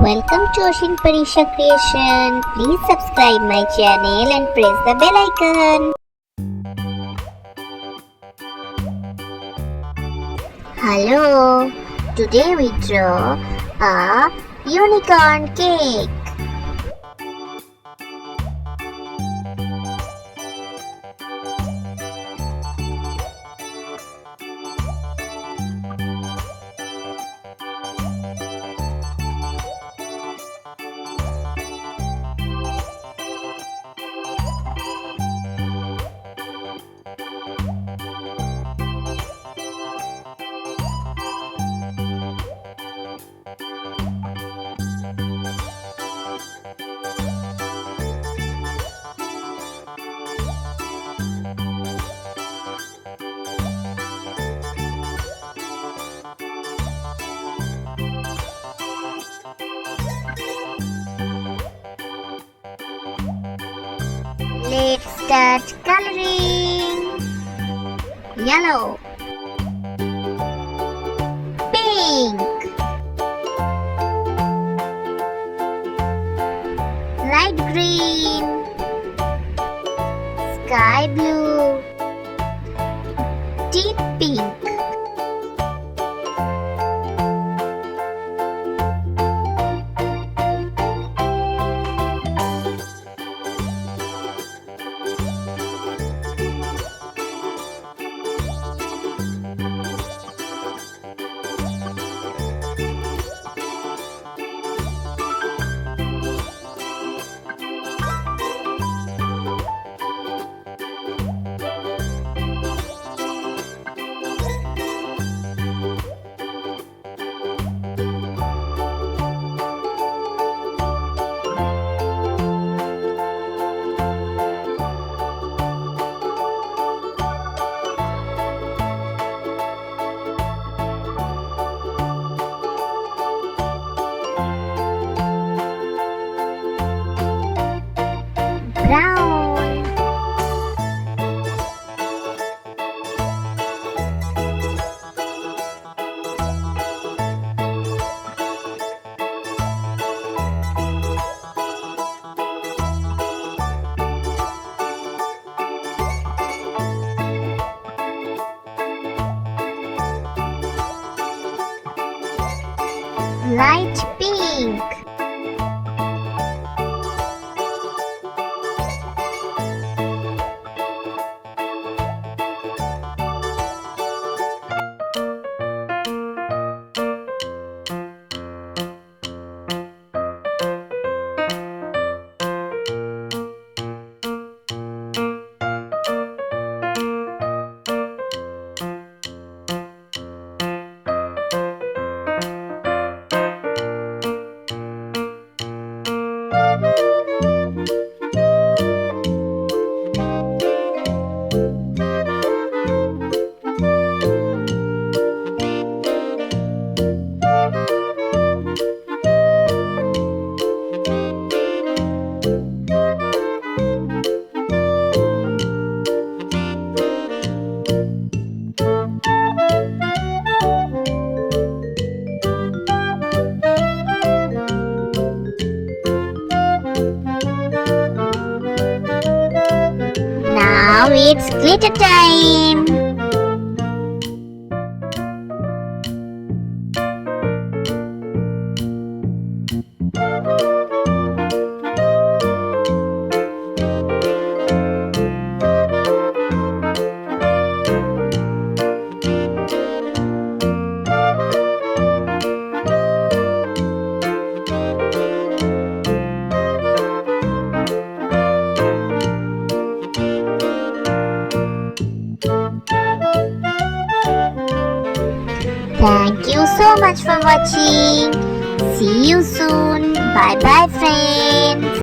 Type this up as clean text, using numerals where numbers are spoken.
Welcome to Oshin Parisha Creation. Please subscribe my channel and press the bell icon. Hello. Today we draw a unicorn cake. Let's start coloring. Yellow, pink, light green, sky blue, deep pink. Brown, light pink, Now it's glitter time. Thank you so much for watching. See you soon. Bye bye friends.